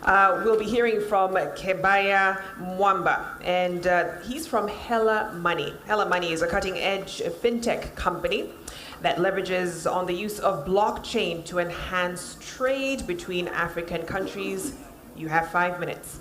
We'll be hearing from Kebaya Mwamba, and he's from hela.money. hela.money is a cutting-edge fintech company that leverages on the use of blockchain to enhance trade between African countries. You have 5 minutes.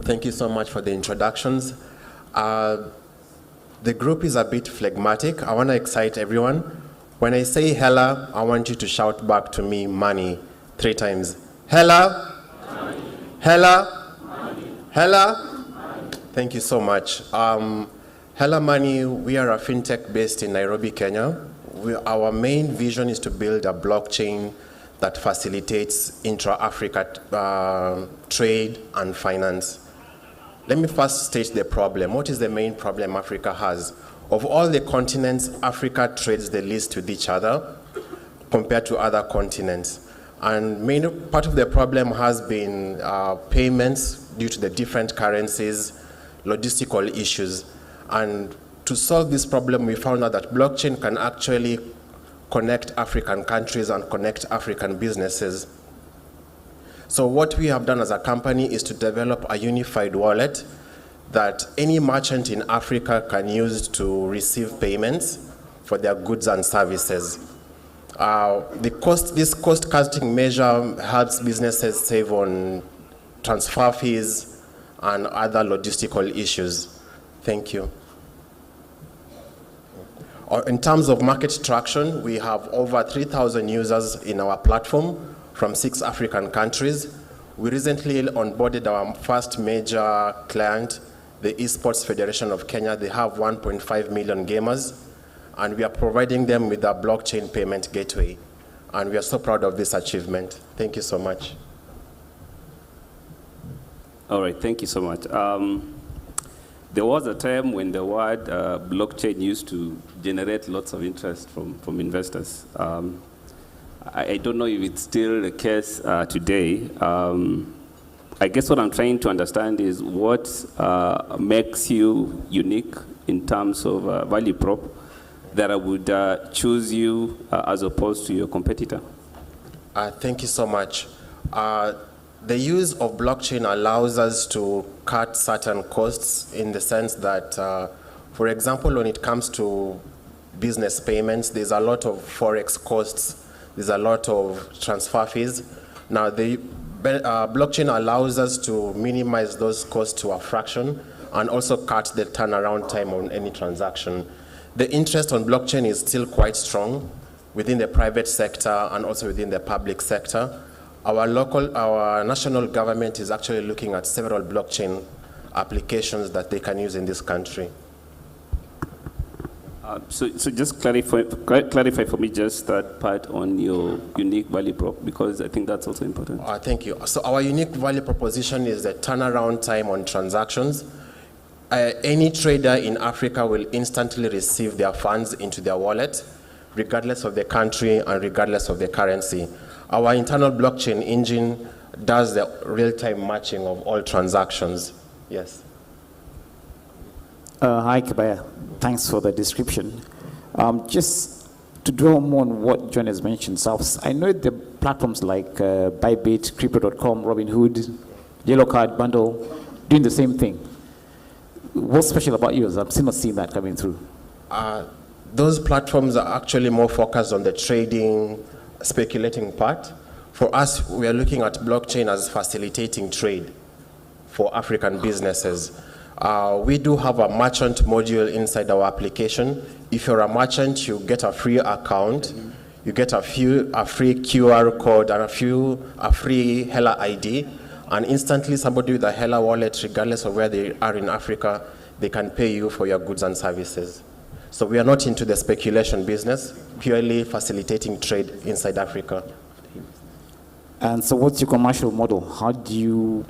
Thank you so much for the introductions. The group is a bit phlegmatic. I want to excite everyone. When I say hela, I want you to shout back to me, money, 3 times. Hela, money. Hela, money. Hela, money. Thank you so much. hela.money, we are a fintech based in Nairobi, Kenya. Our main vision is to build a blockchain that facilitates intra-Africa trade and finance. Let me first state the problem. What is the main problem Africa has? Of all the continents, Africa trades the least with each other compared to other continents. And main part of the problem has been payments due to the different currencies, logistical issues. And to solve this problem, we found out that blockchain can actually connect African countries and connect African businesses. So what we have done as a company is to develop a unified wallet that any merchant in Africa can use to receive payments for their goods and services. This cost-cutting measure helps businesses save on transfer fees and other logistical issues. Thank you. In terms of market traction, we have over 3,000 users in our platform from 6 African countries. We recently onboarded our first major client, the Esports Federation of Kenya. They have 1.5 million gamers, and we are providing them with a blockchain payment gateway. And we are so proud of this achievement. Thank you so much. All right, thank you so much. There was a time when the word blockchain used to generate lots of interest from investors. I don't know if it's still the case today. I guess what I'm trying to understand is what makes you unique in terms of value prop that I would choose you as opposed to your competitor. Thank you so much. The use of blockchain allows us to cut certain costs in the sense that, for example, when it comes to business payments, there's a lot of forex costs, there's a lot of transfer fees. Now, the blockchain allows us to minimize those costs to a fraction and also cut the turnaround time on any transaction. The interest on blockchain is still quite strong within the private sector and also within the public sector. Our national government is actually looking at several blockchain applications that they can use in this country. So just clarify for me just that part on your unique value prop, because I think that's also important. Thank you. So our unique value proposition is the turnaround time on transactions. Any trader in Africa will instantly receive their funds into their wallet, regardless of the country and regardless of the currency. Our internal blockchain engine does the real-time matching of all transactions. Yes. Hi, Kebaya. Thanks for the description. Just to draw more on what John has mentioned, so I know the platforms like Bybit, Crypto.com, Robinhood, Yellow Card, Bundle, doing the same thing. What's special about yours? I'm still not seeing that coming through. Those platforms are actually more focused on the trading, speculating part. For us, we are looking at blockchain as facilitating trade for African businesses. We do have a merchant module inside our application. If you're a merchant, you get a free account, you get a free QR code and a free Hela ID, and instantly somebody with a Hela wallet, regardless of where they are in Africa, they can pay you for your goods and services. So we are not into the speculation business, purely facilitating trade inside Africa. And so what's your commercial model? How do you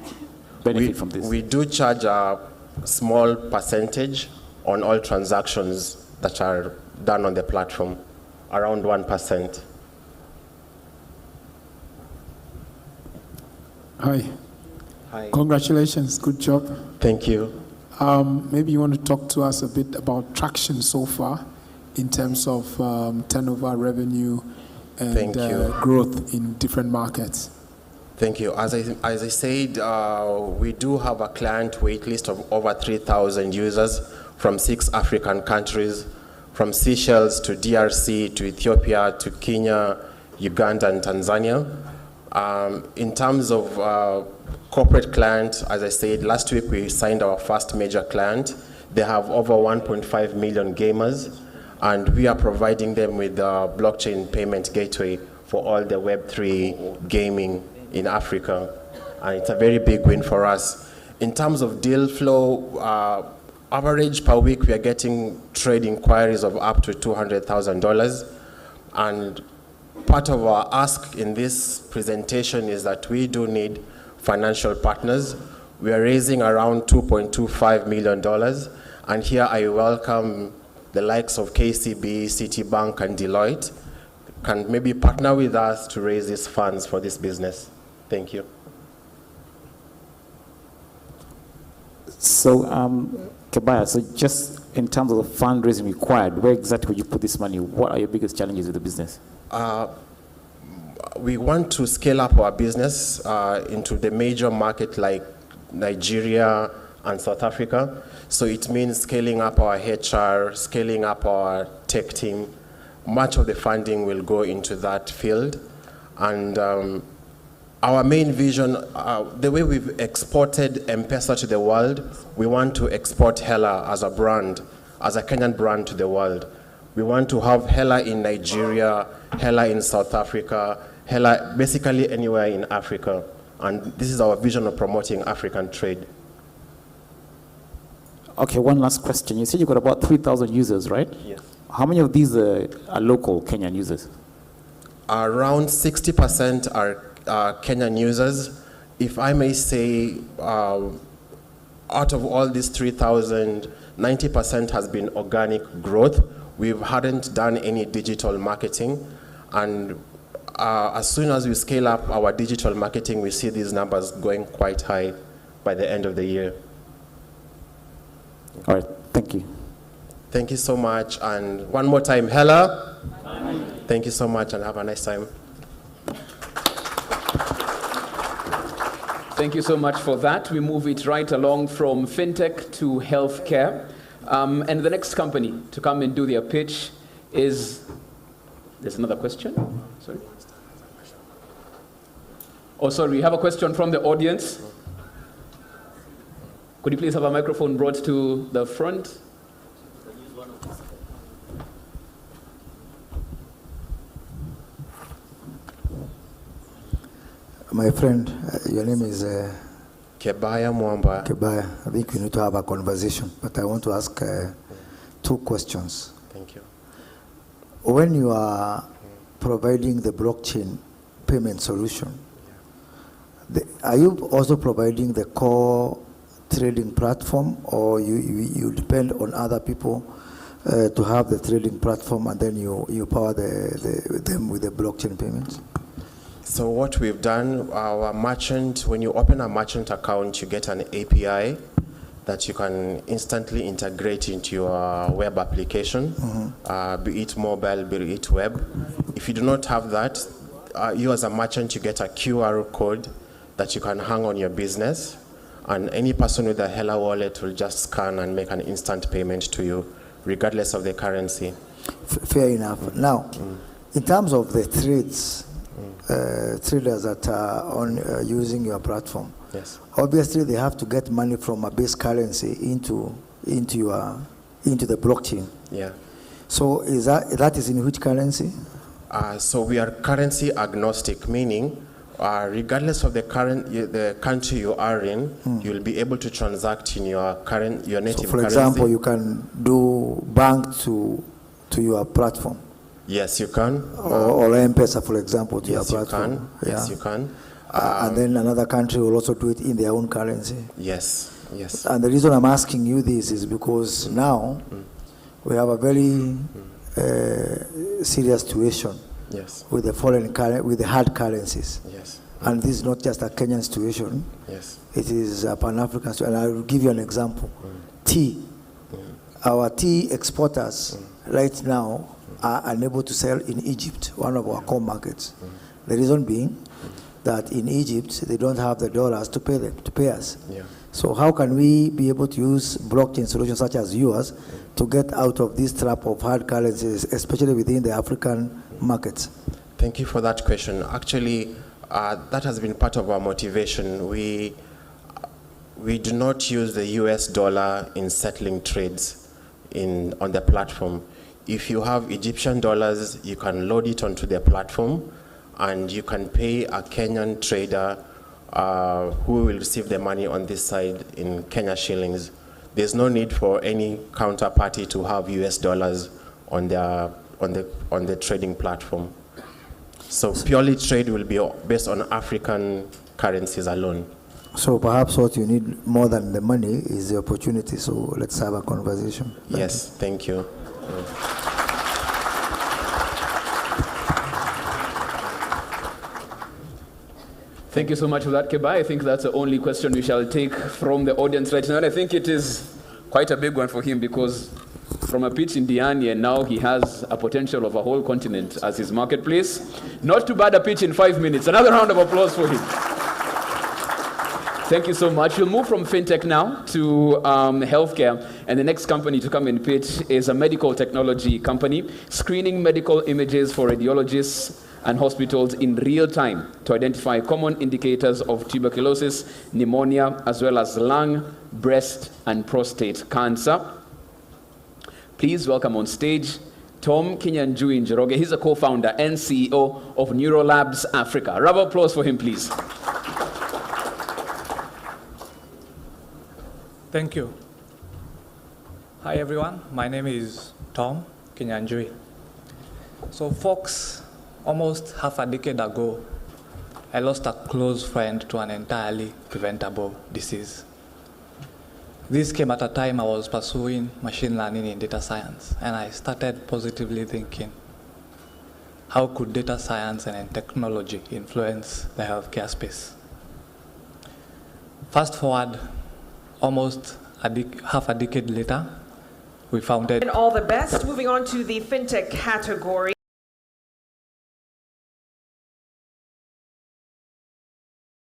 benefit from this? We do charge a small percentage on all transactions that are done on the platform, around 1%. Hi. Hi. Congratulations, good job. Thank you. Maybe you want to talk to us a bit about traction so far in terms of turnover, revenue, and growth in different markets. Thank you. As I said, we do have a client wait list of over 3,000 users from 6 African countries, from Seychelles to DRC to Ethiopia to Kenya, Uganda, and Tanzania. In terms of corporate client, as I said, last week we signed our first major client. They have over 1.5 million gamers, and we are providing them with a blockchain payment gateway for all the Web3 gaming in Africa, and it's a very big win for us. In terms of deal flow, average per week we are getting trade inquiries of up to $200,000, and part of our ask in this presentation is that we do need financial partners. We are raising around $2.25 million, and here I welcome the likes of KCB, Citibank, and Deloitte can maybe partner with us to raise these funds for this business. Thank you. So, Kebaya, so just in terms of the fundraising required, where exactly would you put this money? What are your biggest challenges with the business? We want to scale up our business into the major market like Nigeria and South Africa. So it means scaling up our HR, scaling up our tech team. Much of the funding will go into that field. And our main vision, the way we've exported M-Pesa to the world, we want to export Hela as a brand, as a Kenyan brand to the world. We want to have Hela in Nigeria, Hela in South Africa, Hela basically anywhere in Africa. And this is our vision of promoting African trade. Okay, one last question. You said you got about 3,000 users, right? Yes. How many of these are local Kenyan users? Around 60% are Kenyan users. If I may say, out of all these 3,000, 90% has been organic growth. We hadn't done any digital marketing, and as soon as we scale up our digital marketing, we see these numbers going quite high by the end of the year. All right, thank you. Thank you so much, and one more time, Hela. Thank you so much, and have a nice time. Thank you so much for that. We move it right along from fintech to healthcare. And the next company to come and do their pitch is, there's another question? Sorry. Oh, sorry, we have a question from the audience. Could you please have a microphone brought to the front? My friend, your name is Kebaya Mwamba. Kebaya. I think we need to have a conversation, but I want to ask 2 questions. Thank you. When you are providing the blockchain payment solution, are you also providing the core trading platform, or you depend on other people to have the trading platform, and then you power them with the blockchain payments? So what we've done, our merchant, when you open a merchant account, you get an API that you can instantly integrate into your web application, be it mobile, be it web. If you do not have that, you as a merchant, you get a QR code that you can hang on your business, and any person with a Hela wallet will just scan and make an instant payment to you, regardless of the currency. Fair enough. Now, in terms of the trades, traders that are on using your platform, yes, obviously they have to get money from a base currency into the blockchain. Yeah. So that is in which currency? So we are currency agnostic, meaning regardless of the country you are in, you'll be able to transact in your native currency. So for example, you can do bank to your platform. Yes, you can. Or M-Pesa, for example, to your platform. You can. Yes, you can. And then another country will also do it in their own currency. Yes, yes. And the reason I'm asking you this is because now we have a very serious situation, yes, with the hard currencies. Yes. And this is not just a Kenyan situation. Yes. It is a Pan-African situation. And I will give you an example. Tea. Our tea exporters right now are unable to sell in Egypt, one of our core markets. The reason being, that in Egypt they don't have the dollars to pay them, to pay us. Yeah. So how can we be able to use blockchain solutions such as yours to get out of this trap of hard currencies, especially within the African markets? Thank you for that question. Actually, that has been part of our motivation. We do not use the US dollar in settling trades on the platform. If you have Egyptian dollars, you can load it onto the platform and you can pay a Kenyan trader who will receive the money on this side in Kenya shillings. There's no need for any counterparty to have US dollars on the trading platform. So purely trade will be based on African currencies alone. So perhaps what you need more than the money is the opportunity. So let's have a conversation. Yes, thank you. Thank you so much for that, Keba. I think that's the only question we shall take from the audience right now. And I think it is quite a big one for him because from a pitch in Diani and now he has a potential of a whole continent as his marketplace. Not too bad a pitch in 5 minutes. Another round of applause for him. Thank you so much. We'll move from fintech now to healthcare. And the next company to come and pitch is a medical technology company, screening medical images for radiologists and hospitals in real time to identify common indicators of tuberculosis, pneumonia, as well as lung, breast, and prostate cancer. Please welcome on stage Tom Kinyanjui Njoroge. He's a co-founder and CEO of Neurolabs Africa. A round of applause for him, please. Thank you. Hi, everyone. My name is Tom Kinyanjui. So, folks, almost half a decade ago, I lost a close friend to an entirely preventable disease. This came at a time I was pursuing machine learning in data science, and I started positively thinking, how could data science and technology influence the healthcare space? Fast forward, almost half a decade later, we founded. And all the best. Moving on to the fintech category.